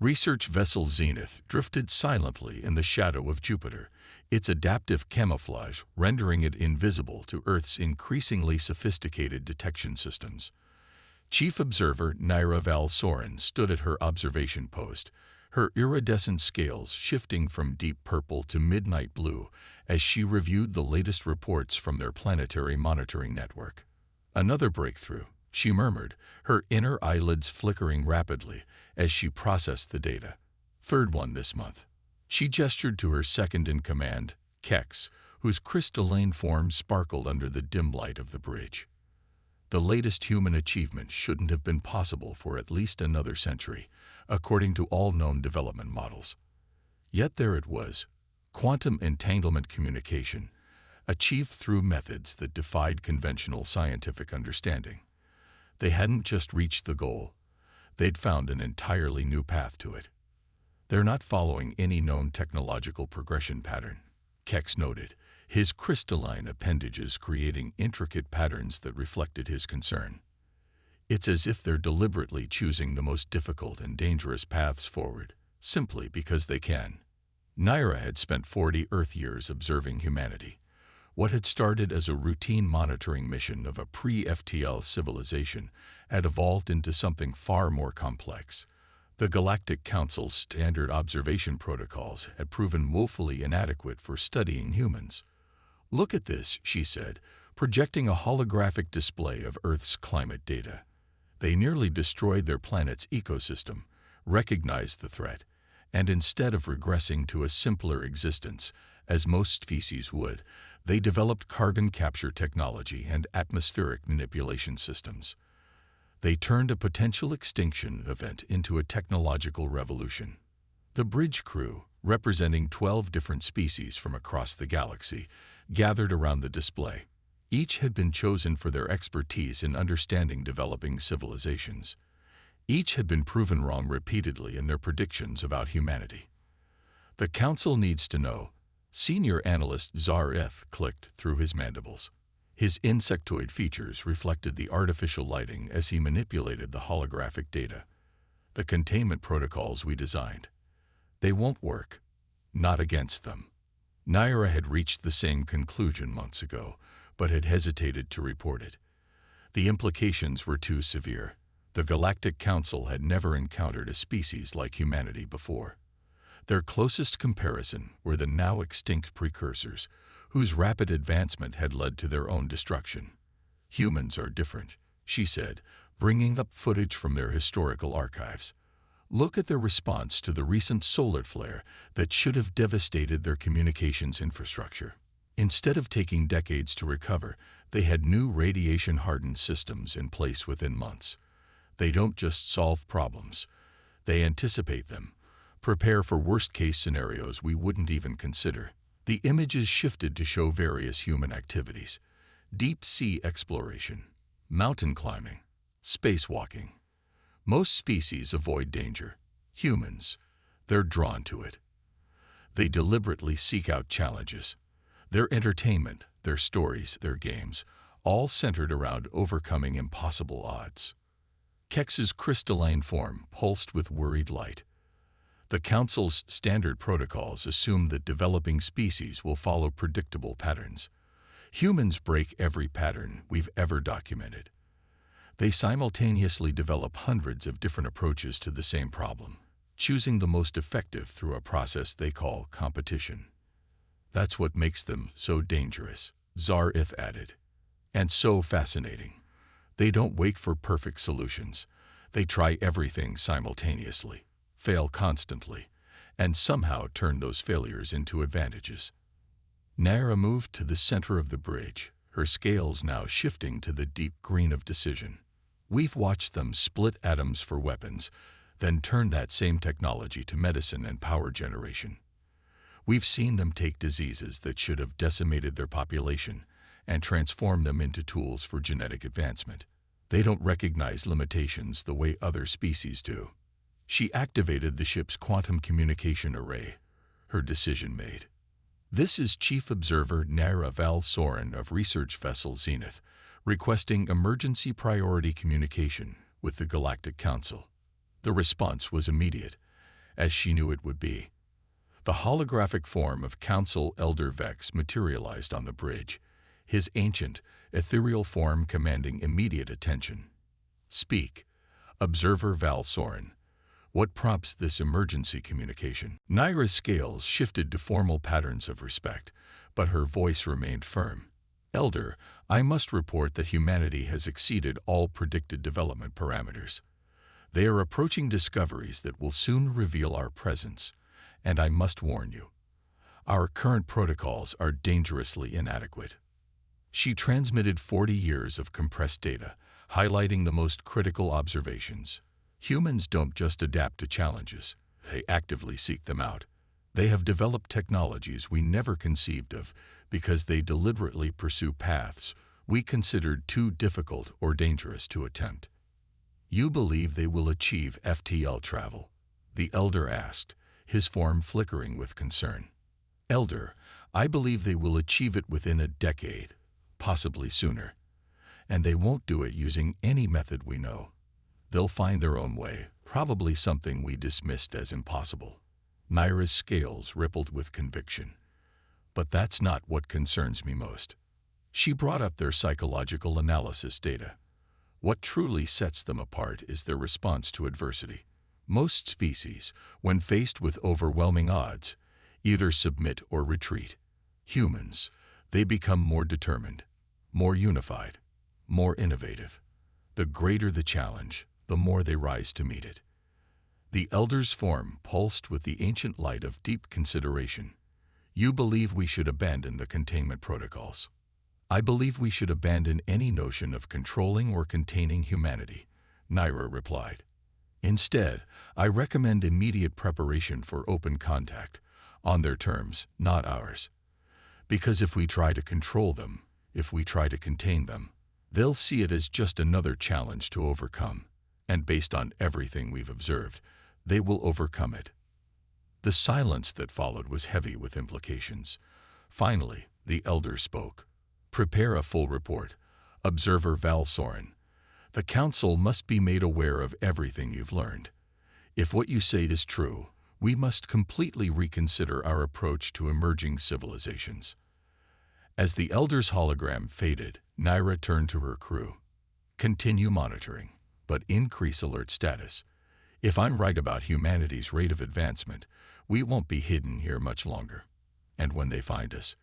Research vessel Zenith drifted silently in the shadow of Jupiter, its adaptive camouflage rendering it invisible to Earth's increasingly sophisticated detection systems. Chief Observer Naira Val-Soren stood at her observation post, her iridescent scales shifting from deep purple to midnight blue as she reviewed the latest reports from their planetary monitoring network. "Another breakthrough," she murmured, her inner eyelids flickering rapidly as she processed the data. "Third one this month." She gestured to her second-in-command, Kex, whose crystalline form sparkled under the dim light of the bridge. The latest human achievement shouldn't have been possible for at least another century, according to all known development models. Yet there it was, quantum entanglement communication, achieved through methods that defied conventional scientific understanding. They hadn't just reached the goal, they'd found an entirely new path to it. "They're not following any known technological progression pattern," Kex noted, his crystalline appendages creating intricate patterns that reflected his concern. "It's as if they're deliberately choosing the most difficult and dangerous paths forward, simply because they can." Naira had spent 40 Earth years observing humanity. What had started as a routine monitoring mission of a pre-FTL civilization had evolved into something far more complex. The Galactic Council's standard observation protocols had proven woefully inadequate for studying humans. "Look at this," she said, projecting a holographic display of Earth's climate data. They nearly destroyed their planet's ecosystem, recognized the threat, and instead of regressing to a simpler existence, as most species would, they developed carbon capture technology and atmospheric manipulation systems. They turned a potential extinction event into a technological revolution. The bridge crew, representing 12 different species from across the galaxy, gathered around the display. Each had been chosen for their expertise in understanding developing civilizations. Each had been proven wrong repeatedly in their predictions about humanity. "The Council needs to know," Senior Analyst Zar-Eth clicked through his mandibles. His insectoid features reflected the artificial lighting as he manipulated the holographic data. "The containment protocols we designed. They won't work. Not against them." Naira had reached the same conclusion months ago, but had hesitated to report it. The implications were too severe. The Galactic Council had never encountered a species like humanity before. Their closest comparison were the now extinct precursors, whose rapid advancement had led to their own destruction. "Humans are different," she said, bringing up footage from their historical archives. "Look at their response to the recent solar flare that should have devastated their communications infrastructure. Instead of taking decades to recover, they had new radiation-hardened systems in place within months. They don't just solve problems. They anticipate them, prepare for worst-case scenarios we wouldn't even consider." The images shifted to show various human activities: deep-sea exploration, mountain climbing, spacewalking. Most species avoid danger. Humans, they're drawn to it. They deliberately seek out challenges. Their entertainment, their stories, their games, all centered around overcoming impossible odds. Kex's crystalline form pulsed with worried light. "The Council's standard protocols assume that developing species will follow predictable patterns. Humans break every pattern we've ever documented. They simultaneously develop hundreds of different approaches to the same problem, choosing the most effective through a process they call competition. That's what makes them so dangerous," Zar-Eth added. "And so fascinating. They don't wait for perfect solutions. They try everything simultaneously, fail constantly, and somehow turn those failures into advantages." Naira moved to the center of the bridge, her scales now shifting to the deep green of decision. "We've watched them split atoms for weapons, then turn that same technology to medicine and power generation. We've seen them take diseases that should have decimated their population and transform them into tools for genetic advancement. They don't recognize limitations the way other species do." She activated the ship's quantum communication array, her decision made. "This is Chief Observer Naira Val-Soren of Research Vessel Zenith, requesting emergency priority communication with the Galactic Council." The response was immediate. as she knew it would be. The holographic form of Council Elder Vex materialized on the bridge, his ancient, ethereal form commanding immediate attention. "Speak, Observer Val Soren. What prompts this emergency communication?" Naira's scales shifted to formal patterns of respect, but her voice remained firm. "Elder, I must report that humanity has exceeded all predicted development parameters. They are approaching discoveries that will soon reveal our presence, and I must warn you, our current protocols are dangerously inadequate." She transmitted 40 years of compressed data, highlighting the most critical observations. Humans don't just adapt to challenges, they actively seek them out. They have developed technologies we never conceived of because they deliberately pursue paths we considered too difficult or dangerous to attempt. "You believe they will achieve FTL travel?" the Elder asked, his form flickering with concern. "Elder, I believe they will achieve it within a decade, possibly sooner. And they won't do it using any method we know. They'll find their own way, probably something we dismissed as impossible." Naira's scales rippled with conviction. "But that's not what concerns me most." She brought up their psychological analysis data. What truly sets them apart is their response to adversity. Most species, when faced with overwhelming odds, either submit or retreat. Humans, they become more determined, more unified, more innovative. The greater the challenge, the more they rise to meet it. The Elder's form pulsed with the ancient light of deep consideration. "You believe we should abandon the containment protocols?" "I believe we should abandon any notion of controlling or containing humanity," Naira replied. "Instead, I recommend immediate preparation for open contact, on their terms, not ours. Because if we try to control them, if we try to contain them, they'll see it as just another challenge to overcome, and based on everything we've observed, they will overcome it." The silence that followed was heavy with implications. Finally, the Elder spoke. "Prepare a full report, Observer Val Soren. The Council must be made aware of everything you've learned. If what you say is true, we must completely reconsider our approach to emerging civilizations." As the Elder's hologram faded, Naira turned to her crew. "Continue monitoring, but increase alert status. If I'm right about humanity's rate of advancement, we won't be hidden here much longer. And when they find us,"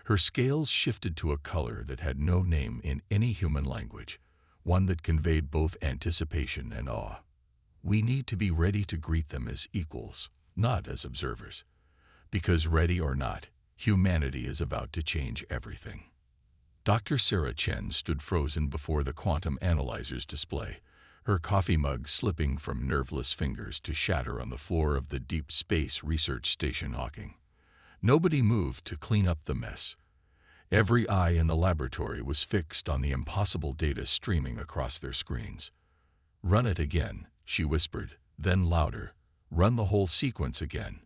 her scales shifted to a color that had no name in any human language, one that conveyed both anticipation and awe. "We need to be ready to greet them as equals, not as observers. Because ready or not, humanity is about to change everything." Dr. Sarah Chen stood frozen before the quantum analyzer's display, her coffee mug slipping from nerveless fingers to shatter on the floor of the Deep Space Research Station Hawking. Nobody moved to clean up the mess. Every eye in the laboratory was fixed on the impossible data streaming across their screens. "Run it again," she whispered, then louder, "Run the whole sequence again."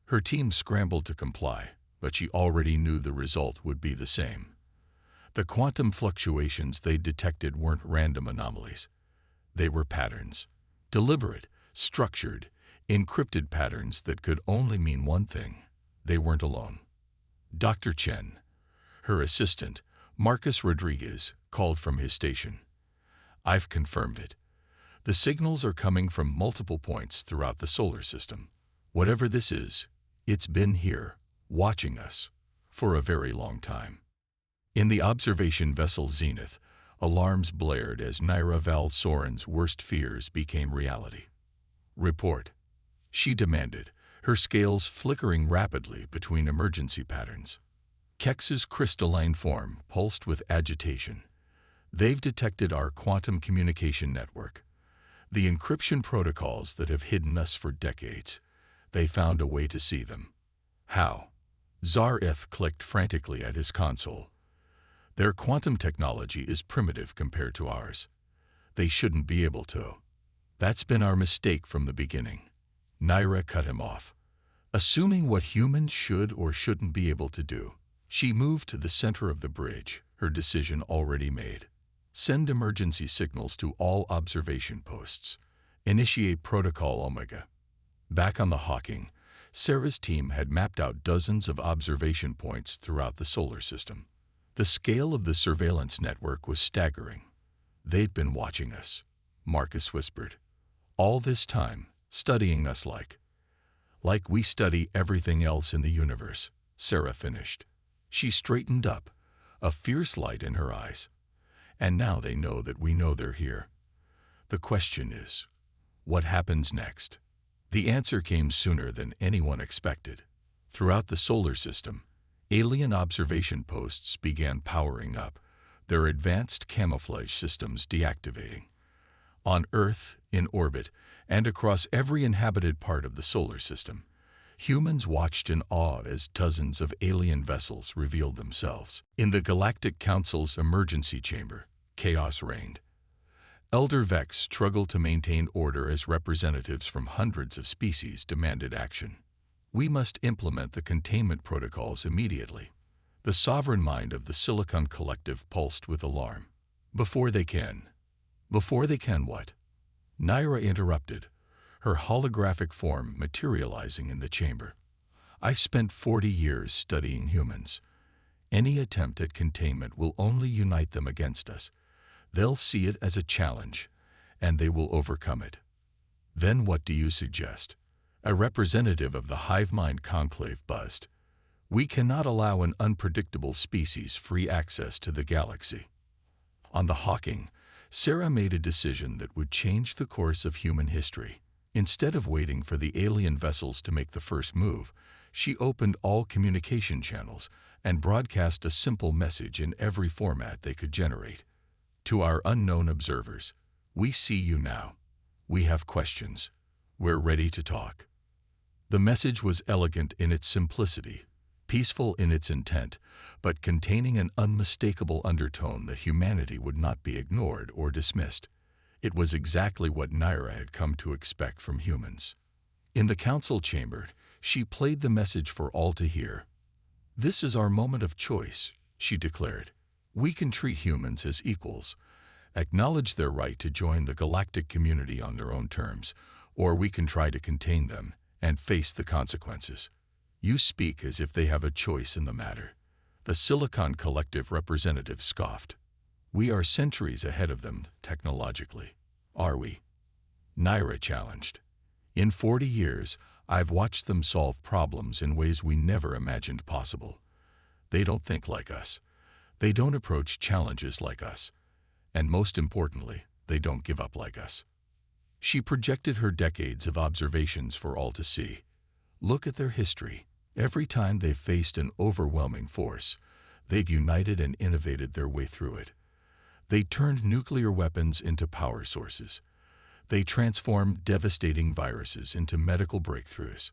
Her team scrambled to comply, but she already knew the result would be the same. The quantum fluctuations they detected weren't random anomalies. They were patterns, deliberate, structured, encrypted patterns that could only mean one thing: they weren't alone. Dr. Chen, her assistant, Marcus Rodriguez, called from his station. "I've confirmed it. The signals are coming from multiple points throughout the solar system. Whatever this is, it's been here, watching us, for a very long time." In the observation vessel Zenith, alarms blared as Naira Val Soren's worst fears became reality. "Report," she demanded, her scales flickering rapidly between emergency patterns. Kex's crystalline form pulsed with agitation. "They've detected our quantum communication network. The encryption protocols that have hidden us for decades. They found a way to see them." "How?" Zareth clicked frantically at his console. "Their quantum technology is primitive compared to ours. They shouldn't be able to." "That's been our mistake from the beginning." Naira cut him off. "Assuming what humans should or shouldn't be able to do." She moved to the center of the bridge, her decision already made. "Send emergency signals to all observation posts. Initiate Protocol Omega." Back on the Hawking, Sarah's team had mapped out dozens of observation points throughout the solar system. The scale of the surveillance network was staggering. "They'd been watching us," Marcus whispered. "All this time, studying us like we study everything else in the universe," Sarah finished. She straightened up, a fierce light in her eyes. "And now they know that we know they're here. The question is, what happens next?" The answer came sooner than anyone expected. Throughout the solar system, alien observation posts began powering up, their advanced camouflage systems deactivating. On Earth, in orbit, and across every inhabited part of the solar system, humans watched in awe as dozens of alien vessels revealed themselves. In the Galactic Council's emergency chamber, chaos reigned. Elder Vex struggled to maintain order as representatives from hundreds of species demanded action. "We must implement the containment protocols immediately." The sovereign mind of the Silicon Collective pulsed with alarm. Before they can what?" Naira interrupted, her holographic form materializing in the chamber. "I've spent 40 years studying humans. Any attempt at containment will only unite them against us. They'll see it as a challenge, and they will overcome it." "Then what do you suggest?" A representative of the hive mind conclave buzzed. "We cannot allow an unpredictable species free access to the galaxy." On the Hawking, Sarah made a decision that would change the course of human history. Instead of waiting for the alien vessels to make the first move, she opened all communication channels and broadcast a simple message in every format they could generate. "To our unknown observers, we see you now. We have questions. We're ready to talk." The message was elegant in its simplicity, peaceful in its intent, but containing an unmistakable undertone that humanity would not be ignored or dismissed. It was exactly what Naira had come to expect from humans. In the council chamber, she played the message for all to hear. "This is our moment of choice," she declared. "We can treat humans as equals, acknowledge their right to join the galactic community on their own terms, or we can try to contain them and face the consequences. You speak as if they have a choice in the matter." The Silicon Collective representative scoffed. "We are centuries ahead of them technologically, are we?" Naira challenged. "In 40 years, I've watched them solve problems in ways we never imagined possible. They don't think like us. They don't approach challenges like us. And most importantly, they don't give up like us." She projected her decades of observations for all to see. "Look at their history. Every time they've faced an overwhelming force, they've united and innovated their way through it. They turned nuclear weapons into power sources. They transformed devastating viruses into medical breakthroughs.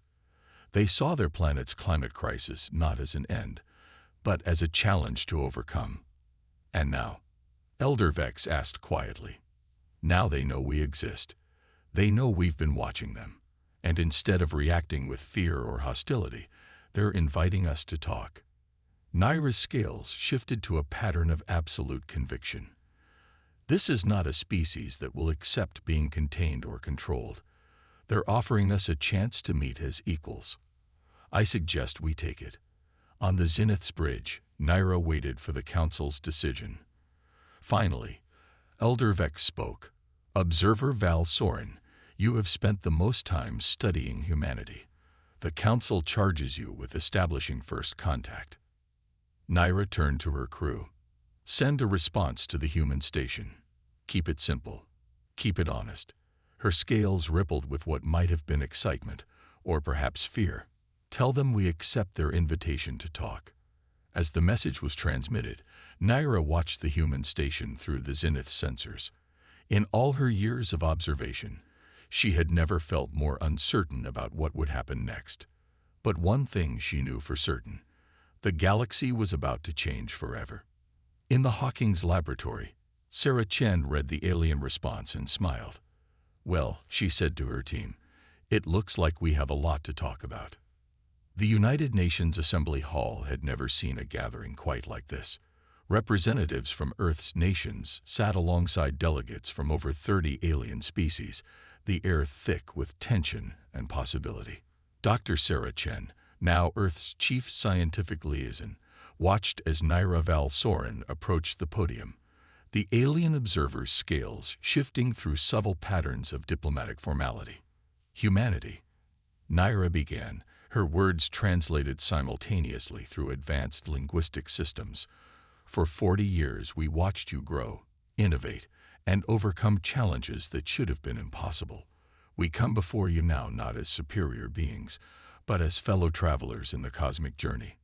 They saw their planet's climate crisis not as an end, but as a challenge to overcome. And now?" Elder Vex asked quietly. "Now they know we exist. They know we've been watching them. And instead of reacting with fear or hostility, they're inviting us to talk." Naira's scales shifted to a pattern of absolute conviction. "This is not a species that will accept being contained or controlled. They're offering us a chance to meet as equals. I suggest we take it." On the Zenith's bridge, Naira waited for the council's decision. Finally, Elder Vex spoke. "Observer Val Soren, you have spent the most time studying humanity. The council charges you with establishing first contact." Naira turned to her crew. "Send a response to the human station. Keep it simple. Keep it honest." Her scales rippled with what might have been excitement, or perhaps fear. "Tell them we accept their invitation to talk." As the message was transmitted, Naira watched the human station through the Zenith sensors. In all her years of observation, she had never felt more uncertain about what would happen next. But one thing she knew for certain: the galaxy was about to change forever. In the Hawking's laboratory, Sarah Chen read the alien response and smiled. "Well," she said to her team, "it looks like we have a lot to talk about." The United Nations Assembly Hall had never seen a gathering quite like this. Representatives from Earth's nations sat alongside delegates from over 30 alien species, the air thick with tension and possibility. Dr. Sarah Chen, now Earth's chief scientific liaison, watched as Naira Val-Soren approached the podium, the alien observer's scales shifting through subtle patterns of diplomatic formality. Humanity, Naira began, her words translated simultaneously through advanced linguistic systems. For 40 years we watched you grow, innovate, and overcome challenges that should have been impossible. We come before you now not as superior beings, but as fellow travelers in the cosmic journey.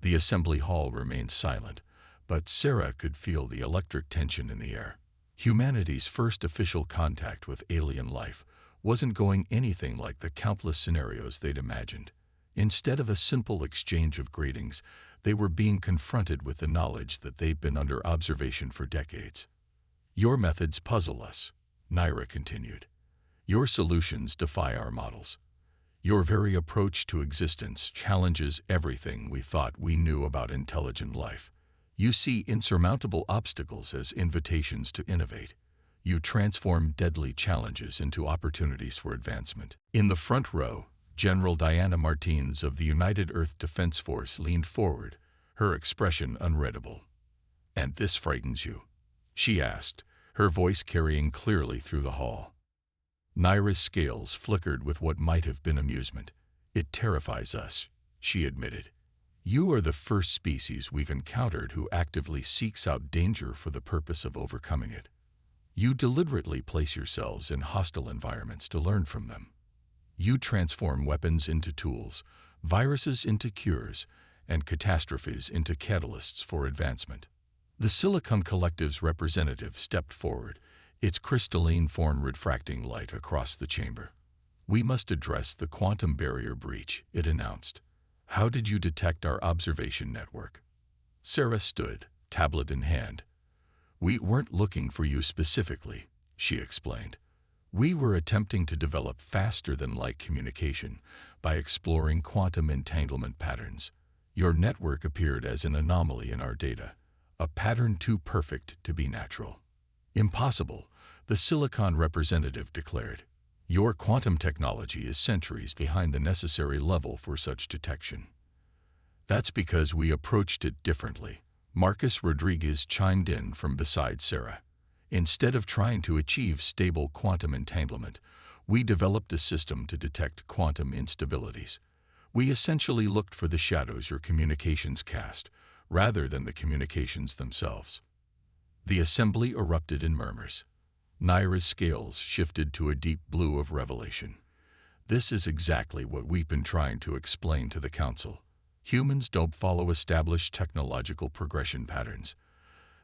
The assembly hall remained silent, but Sarah could feel the electric tension in the air. Humanity's first official contact with alien life wasn't going anything like the countless scenarios they'd imagined. Instead of a simple exchange of greetings, they were being confronted with the knowledge that they'd been under observation for decades. Your methods puzzle us, Naira continued. Your solutions defy our models. Your very approach to existence challenges everything we thought we knew about intelligent life. You see insurmountable obstacles as invitations to innovate. You transform deadly challenges into opportunities for advancement. In the front row, General Diana Martins of the United Earth Defense Force leaned forward, her expression unreadable. "And this frightens you?" she asked, her voice carrying clearly through the hall. Naira's scales flickered with what might have been amusement. "It terrifies us," she admitted. "You are the first species we've encountered who actively seeks out danger for the purpose of overcoming it. You deliberately place yourselves in hostile environments to learn from them. You transform weapons into tools, viruses into cures, and catastrophes into catalysts for advancement." The Silicon Collective's representative stepped forward, its crystalline form refracting light across the chamber. "We must address the quantum barrier breach," it announced. "How did you detect our observation network?" Sarah stood, tablet in hand. "We weren't looking for you specifically," she explained. "We were attempting to develop faster-than-light communication by exploring quantum entanglement patterns. Your network appeared as an anomaly in our data, a pattern too perfect to be natural." "Impossible," the Silicon representative declared. "Your quantum technology is centuries behind the necessary level for such detection." "That's because we approached it differently," Marcus Rodriguez chimed in from beside Sarah. "Instead of trying to achieve stable quantum entanglement, we developed a system to detect quantum instabilities. We essentially looked for the shadows your communications cast, rather than the communications themselves." The assembly erupted in murmurs. Naira's scales shifted to a deep blue of revelation. "This is exactly what we've been trying to explain to the Council. Humans don't follow established technological progression patterns.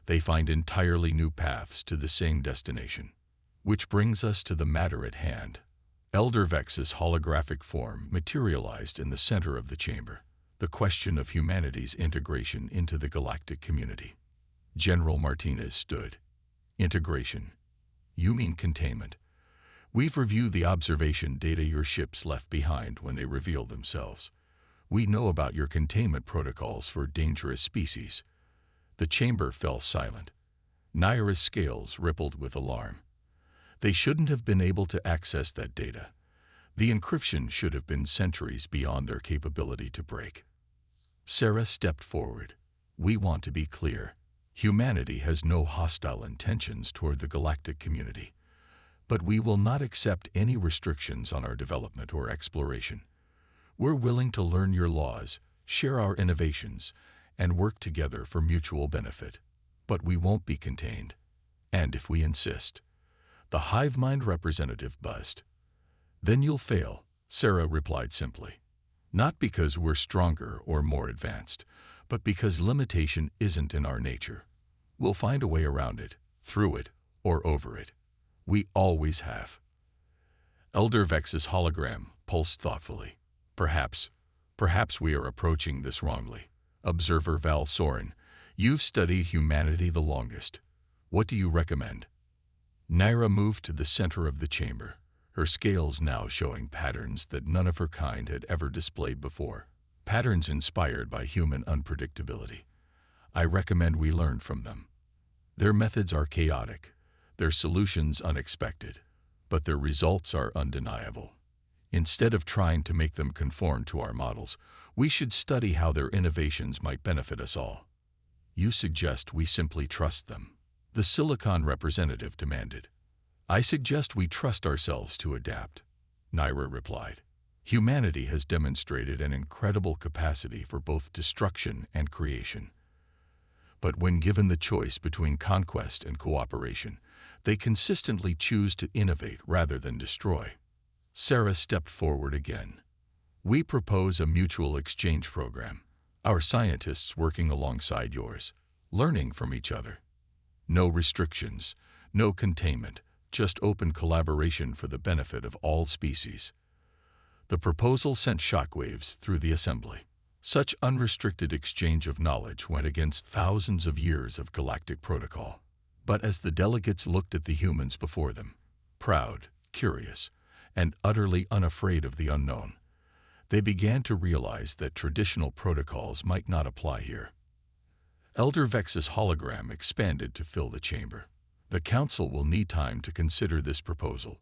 They find entirely new paths to the same destination. Which brings us to the matter at hand." Elder Vex's holographic form materialized in the center of the chamber, the question of humanity's integration into the galactic community. General Martinez stood. "Integration? You mean containment? We've reviewed the observation data your ships left behind when they revealed themselves. We know about your containment protocols for dangerous species." The chamber fell silent. Naira's scales rippled with alarm. They shouldn't have been able to access that data. The encryption should have been centuries beyond their capability to break. Sarah stepped forward. "We want to be clear. Humanity has no hostile intentions toward the galactic community. But we will not accept any restrictions on our development or exploration. We're willing to learn your laws, share our innovations, and work together for mutual benefit. But we won't be contained. And if we insist..." The hive mind representative buzzed. "Then you'll fail," Sarah replied simply. "Not because we're stronger or more advanced, but because limitation isn't in our nature. We'll find a way around it, through it, or over it. We always have." Elder Vex's hologram pulsed thoughtfully. Perhaps we are approaching this wrongly. Observer Val-Soren, you've studied humanity the longest. What do you recommend?" Naira moved to the center of the chamber, her scales now showing patterns that none of her kind had ever displayed before. Patterns inspired by human unpredictability. "I recommend we learn from them. Their methods are chaotic, their solutions unexpected. but their results are undeniable. Instead of trying to make them conform to our models, we should study how their innovations might benefit us all. You suggest we simply trust them, the Silicon representative demanded. I suggest we trust ourselves to adapt, Naira replied. Humanity has demonstrated an incredible capacity for both destruction and creation. But when given the choice between conquest and cooperation, they consistently choose to innovate rather than destroy. Sarah stepped forward again. We propose a mutual exchange program, our scientists working alongside yours, learning from each other. No restrictions, no containment, just open collaboration for the benefit of all species. The proposal sent shockwaves through the assembly. Such unrestricted exchange of knowledge went against thousands of years of galactic protocol. But as the delegates looked at the humans before them, proud, curious, and utterly unafraid of the unknown, they began to realize that traditional protocols might not apply here. Elder Vex's hologram expanded to fill the chamber. The Council will need time to consider this proposal,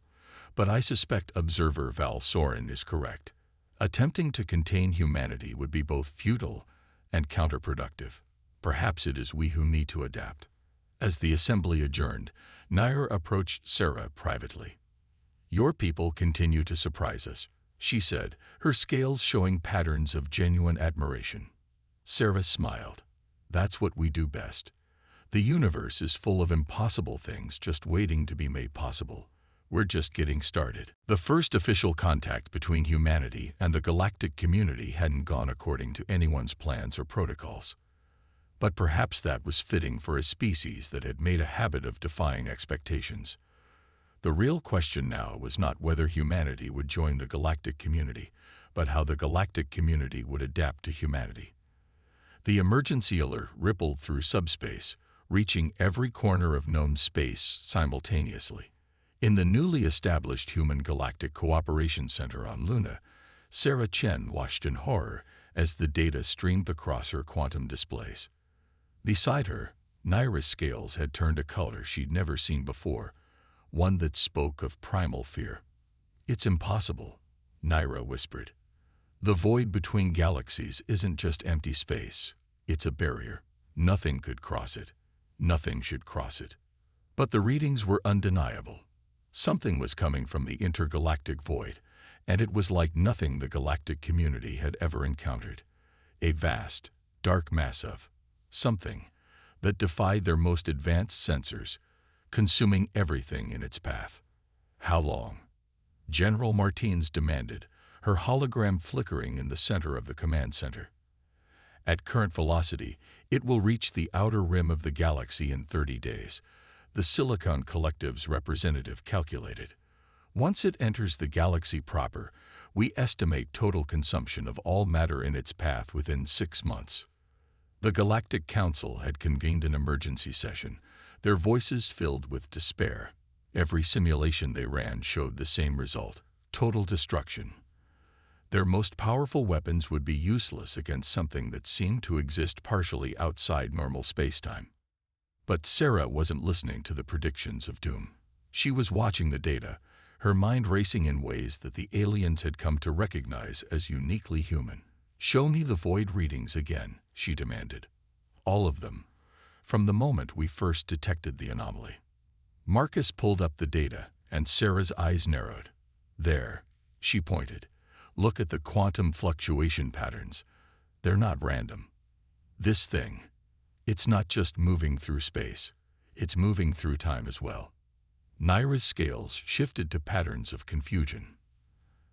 but I suspect Observer Val Soren is correct. Attempting to contain humanity would be both futile and counterproductive. Perhaps it is we who need to adapt. As the assembly adjourned, Naira approached Sarah privately. Your people continue to surprise us, she said, her scales showing patterns of genuine admiration. Sarah smiled. That's what we do best. The universe is full of impossible things just waiting to be made possible. We're just getting started. The first official contact between humanity and the galactic community hadn't gone according to anyone's plans or protocols. But perhaps that was fitting for a species that had made a habit of defying expectations. The real question now was not whether humanity would join the galactic community, but how the galactic community would adapt to humanity. The emergency alert rippled through subspace, reaching every corner of known space simultaneously. In the newly established Human Galactic Cooperation Center on Luna, Sarah Chen watched in horror as the data streamed across her quantum displays. Beside her, Naira's scales had turned a color she'd never seen before, one that spoke of primal fear. It's impossible, Naira whispered. The void between galaxies isn't just empty space. It's a barrier. Nothing could cross it. Nothing should cross it. But the readings were undeniable. Something was coming from the intergalactic void, and it was like nothing the galactic community had ever encountered. A vast, dark mass of something that defied their most advanced sensors, consuming everything in its path. How long? General Martins demanded, her hologram flickering in the center of the command center. At current velocity, it will reach the outer rim of the galaxy in 30 days, the Silicon Collective's representative calculated. Once it enters the galaxy proper, we estimate total consumption of all matter in its path within 6 months. The Galactic Council had convened an emergency session, their voices filled with despair. Every simulation they ran showed the same result: total destruction. Their most powerful weapons would be useless against something that seemed to exist partially outside normal spacetime. But Sarah wasn't listening to the predictions of doom. She was watching the data, her mind racing in ways that the aliens had come to recognize as uniquely human. Show me the void readings again, she demanded. All of them, from the moment we first detected the anomaly. Marcus pulled up the data, and Sarah's eyes narrowed. There, she pointed. Look at the quantum fluctuation patterns. They're not random. This thing, it's not just moving through space, it's moving through time as well. Naira's scales shifted to patterns of confusion.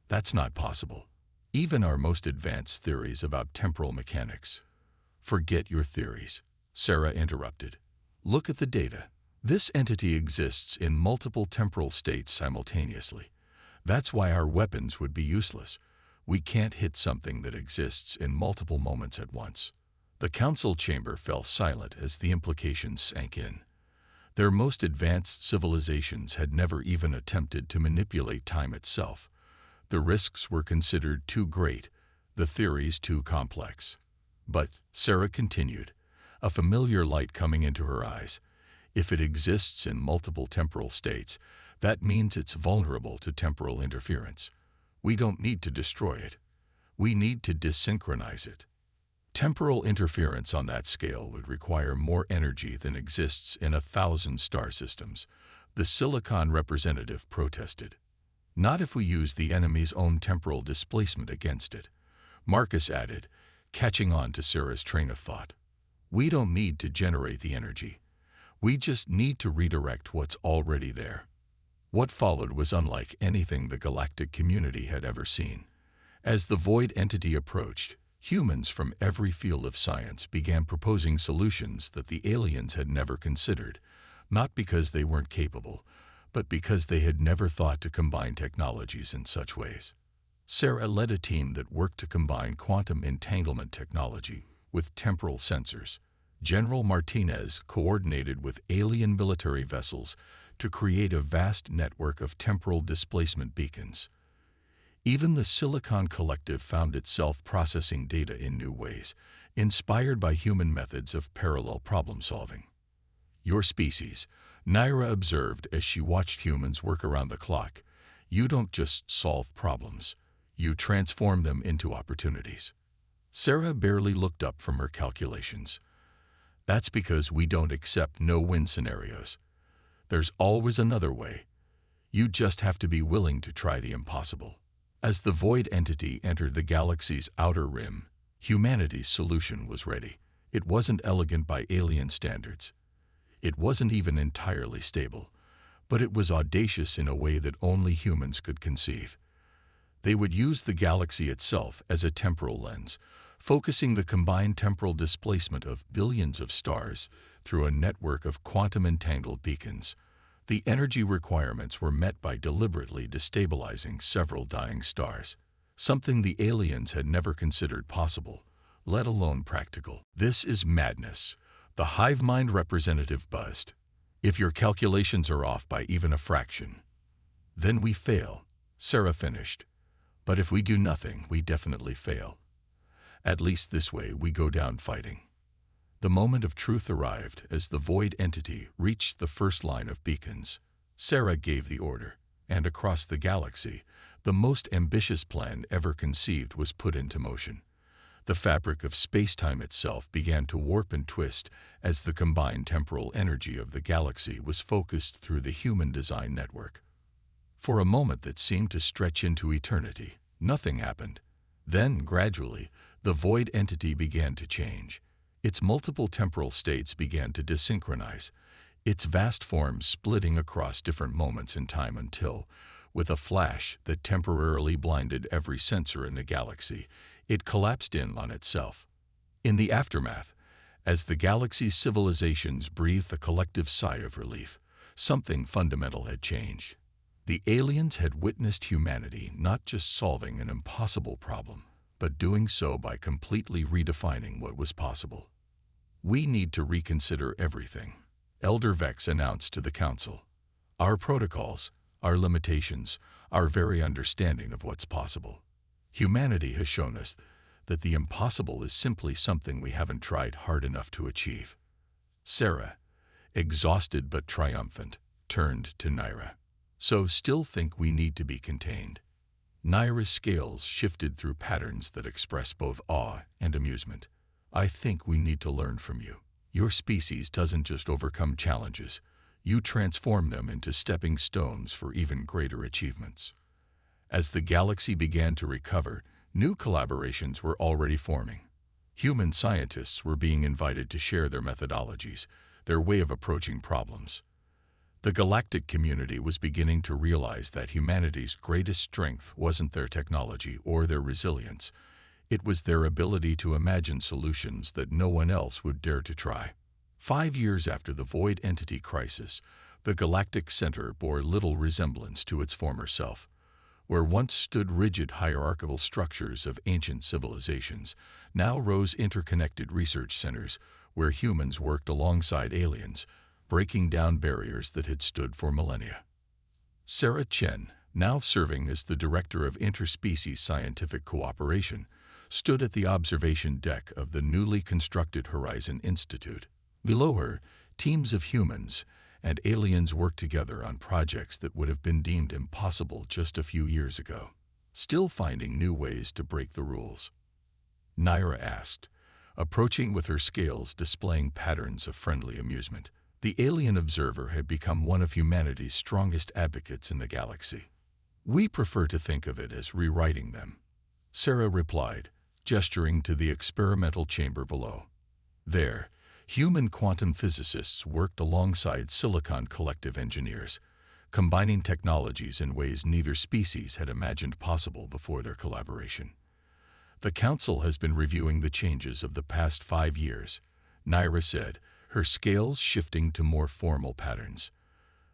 That's not possible. Even our most advanced theories about temporal mechanics. Forget your theories, Sarah interrupted. Look at the data. This entity exists in multiple temporal states simultaneously. That's why our weapons would be useless. We can't hit something that exists in multiple moments at once. The council chamber fell silent as the implications sank in. Their most advanced civilizations had never even attempted to manipulate time itself. The risks were considered too great, the theories too complex. But, Sarah continued, a familiar light coming into her eyes, if it exists in multiple temporal states, That means it's vulnerable to temporal interference. We don't need to destroy it. We need to desynchronize it. Temporal interference on that scale would require more energy than exists in 1,000 star systems. The Silicon representative protested. Not if we use the enemy's own temporal displacement against it. Marcus added, catching on to Sarah's train of thought. We don't need to generate the energy. We just need to redirect what's already there. What followed was unlike anything the galactic community had ever seen. As the void entity approached, humans from every field of science began proposing solutions that the aliens had never considered, not because they weren't capable, but because they had never thought to combine technologies in such ways. Sarah led a team that worked to combine quantum entanglement technology with temporal sensors. General Martinez coordinated with alien military vessels to create a vast network of temporal displacement beacons. Even the Silicon Collective found itself processing data in new ways, inspired by human methods of parallel problem-solving. Your species, Naira observed as she watched humans work around the clock, you don't just solve problems, you transform them into opportunities. Sarah barely looked up from her calculations. That's because we don't accept no-win scenarios. There's always another way. You just have to be willing to try the impossible. As the void entity entered the galaxy's outer rim, humanity's solution was ready. It wasn't elegant by alien standards. It wasn't even entirely stable, but it was audacious in a way that only humans could conceive. They would use the galaxy itself as a temporal lens, focusing the combined temporal displacement of billions of stars through a network of quantum-entangled beacons. The energy requirements were met by deliberately destabilizing several dying stars, something the aliens had never considered possible, let alone practical. This is madness, the hive mind representative buzzed. If your calculations are off by even a fraction, then we fail, Sarah finished. But if we do nothing, we definitely fail. At least this way we go down fighting. The moment of truth arrived as the void entity reached the first line of beacons. Sarah gave the order, and across the galaxy, the most ambitious plan ever conceived was put into motion. The fabric of space-time itself began to warp and twist as the combined temporal energy of the galaxy was focused through the human design network. For a moment that seemed to stretch into eternity, nothing happened. Then, gradually, the void entity began to change. Its multiple temporal states began to desynchronize, its vast forms splitting across different moments in time until, with a flash that temporarily blinded every sensor in the galaxy, it collapsed in on itself. In the aftermath, as the galaxy's civilizations breathed a collective sigh of relief, something fundamental had changed. The aliens had witnessed humanity not just solving an impossible problem, but doing so by completely redefining what was possible. We need to reconsider everything, Elder Vex announced to the Council. Our protocols, our limitations, our very understanding of what's possible. Humanity has shown us that the impossible is simply something we haven't tried hard enough to achieve. Sarah, exhausted but triumphant, turned to Naira. So still think we need to be contained. Naira's scales shifted through patterns that express both awe and amusement. I think we need to learn from you. Your species doesn't just overcome challenges, you transform them into stepping stones for even greater achievements. As the galaxy began to recover, new collaborations were already forming. Human scientists were being invited to share their methodologies, their way of approaching problems. The galactic community was beginning to realize that humanity's greatest strength wasn't their technology or their resilience. It was their ability to imagine solutions that no one else would dare to try. 5 years after the void entity crisis, the Galactic Center bore little resemblance to its former self. Where once stood rigid hierarchical structures of ancient civilizations, now rose interconnected research centers where humans worked alongside aliens, breaking down barriers that had stood for millennia. Sarah Chen, now serving as the Director of Interspecies Scientific Cooperation, stood at the observation deck of the newly constructed Horizon Institute. Below her, teams of humans, and aliens work together on projects that would have been deemed impossible just a few years ago, still finding new ways to break the rules. Naira asked, approaching with her scales displaying patterns of friendly amusement. The alien observer had become one of humanity's strongest advocates in the galaxy. We prefer to think of it as rewriting them, Sarah replied, gesturing to the experimental chamber below. There, human quantum physicists worked alongside Silicon Collective engineers, combining technologies in ways neither species had imagined possible before their collaboration. The Council has been reviewing the changes of the past 5 years, Naira said, her scales shifting to more formal patterns.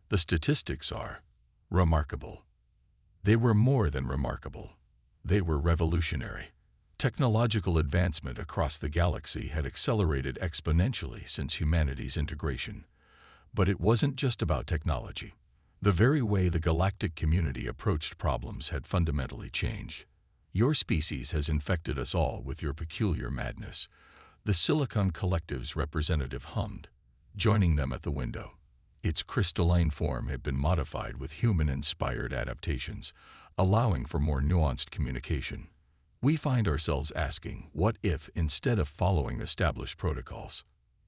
The statistics are remarkable. They were more than remarkable. They were revolutionary. Technological advancement across the galaxy had accelerated exponentially since humanity's integration. But it wasn't just about technology. The very way the galactic community approached problems had fundamentally changed. Your species has infected us all with your peculiar madness, the Silicon Collective's representative hummed, joining them at the window. Its crystalline form had been modified with human-inspired adaptations, allowing for more nuanced communication. We find ourselves asking, what if, instead of following established protocols?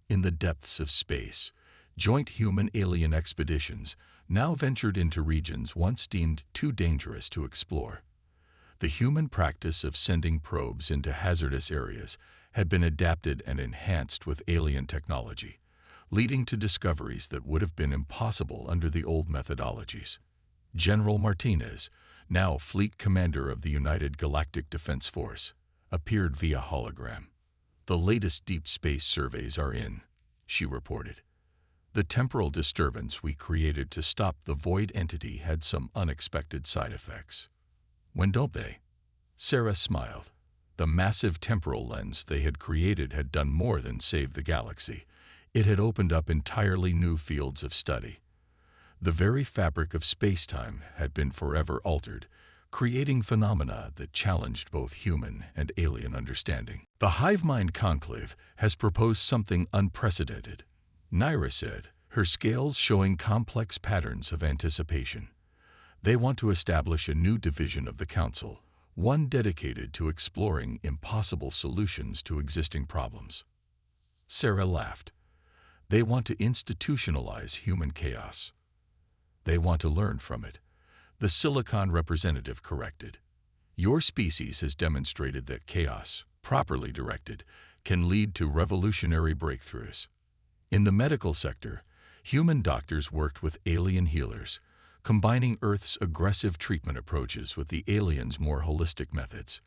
In the depths of space, joint human-alien expeditions now ventured into regions once deemed too dangerous to explore. The human practice of sending probes into hazardous areas had been adapted and enhanced with alien technology, leading to discoveries that would have been impossible under the old methodologies. General Martinez, now Fleet Commander of the United Galactic Defense Force, appeared via hologram. The latest deep space surveys are in, she reported. The temporal disturbance we created to stop the void entity had some unexpected side effects. When don't they? Sarah smiled. The massive temporal lens they had created had done more than save the galaxy. It had opened up entirely new fields of study. The very fabric of space-time had been forever altered, creating phenomena that challenged both human and alien understanding. The Hive Mind Conclave has proposed something unprecedented, Naira said, her scales showing complex patterns of anticipation. They want to establish a new division of the Council, one dedicated to exploring impossible solutions to existing problems. Sarah laughed. They want to institutionalize human chaos. They want to learn from it, the Silicon representative corrected. Your species has demonstrated that chaos, properly directed, can lead to revolutionary breakthroughs. In the medical sector, human doctors worked with alien healers, combining Earth's aggressive treatment approaches with the aliens' more holistic methods.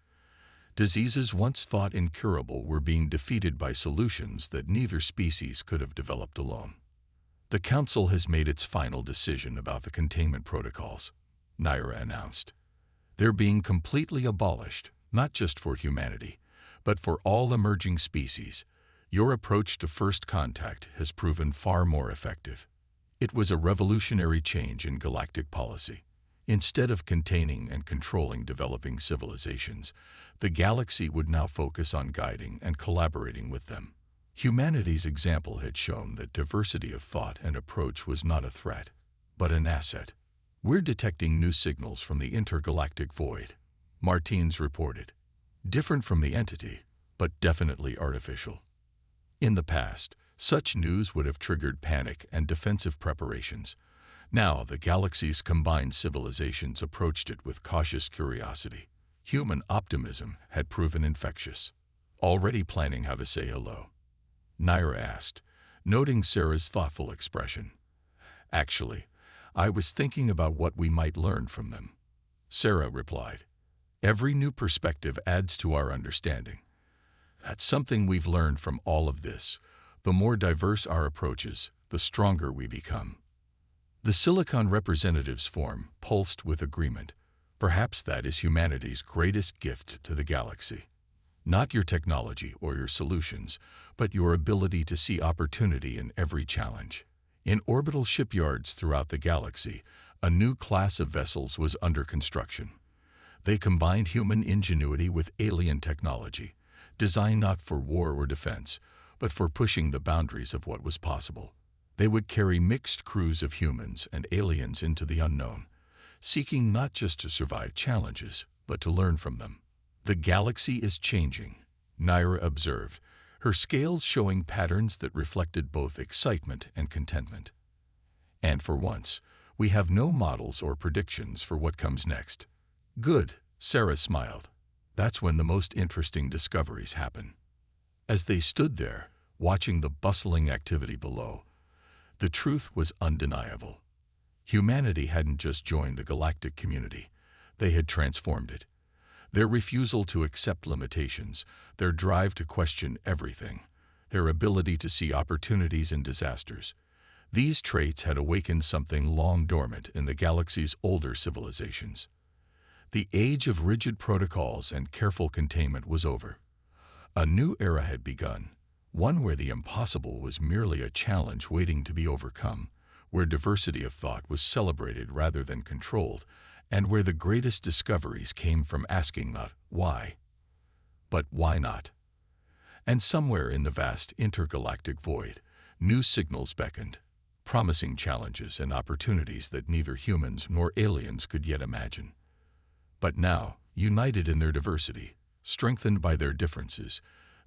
Diseases once thought incurable were being defeated by solutions that neither species could have developed alone. The Council has made its final decision about the containment protocols, Naira announced. They're being completely abolished, not just for humanity, but for all emerging species. Your approach to first contact has proven far more effective. It was a revolutionary change in galactic policy. Instead of containing and controlling developing civilizations, the galaxy would now focus on guiding and collaborating with them. Humanity's example had shown that diversity of thought and approach was not a threat, but an asset. We're detecting new signals from the intergalactic void, Martins reported. Different from the entity, but definitely artificial. In the past, such news would have triggered panic and defensive preparations. Now, the galaxy's combined civilizations approached it with cautious curiosity. Human optimism had proven infectious. Already planning how to say hello? Naira asked, noting Sarah's thoughtful expression. Actually, I was thinking about what we might learn from them, Sarah replied. Every new perspective adds to our understanding. That's something we've learned from all of this. The more diverse our approaches, the stronger we become. The Silicon Representatives Forum pulsed with agreement. Perhaps that is humanity's greatest gift to the galaxy. Not your technology or your solutions, but your ability to see opportunity in every challenge. In orbital shipyards throughout the galaxy, a new class of vessels was under construction. They combined human ingenuity with alien technology, designed not for war or defense, but for pushing the boundaries of what was possible. They would carry mixed crews of humans and aliens into the unknown, seeking not just to survive challenges, but to learn from them. The galaxy is changing, Naira observed, her scales showing patterns that reflected both excitement and contentment. And for once, we have no models or predictions for what comes next. Good, Sarah smiled. That's when the most interesting discoveries happen. As they stood there, watching the bustling activity below, the truth was undeniable. Humanity hadn't just joined the galactic community, they had transformed it. Their refusal to accept limitations, their drive to question everything, their ability to see opportunities in disasters, these traits had awakened something long dormant in the galaxy's older civilizations. The age of rigid protocols and careful containment was over. A new era had begun, one where the impossible was merely a challenge waiting to be overcome, where diversity of thought was celebrated rather than controlled, and where the greatest discoveries came from asking not why, but why not. And somewhere in the vast intergalactic void, new signals beckoned, promising challenges and opportunities that neither humans nor aliens could yet imagine. But now, united in their diversity, strengthened by their differences,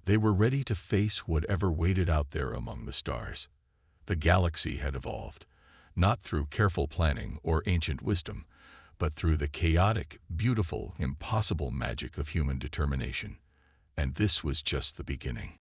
they were ready to face whatever waited out there among the stars. The galaxy had evolved, not through careful planning or ancient wisdom, but through the chaotic, beautiful, impossible magic of human determination. And this was just the beginning.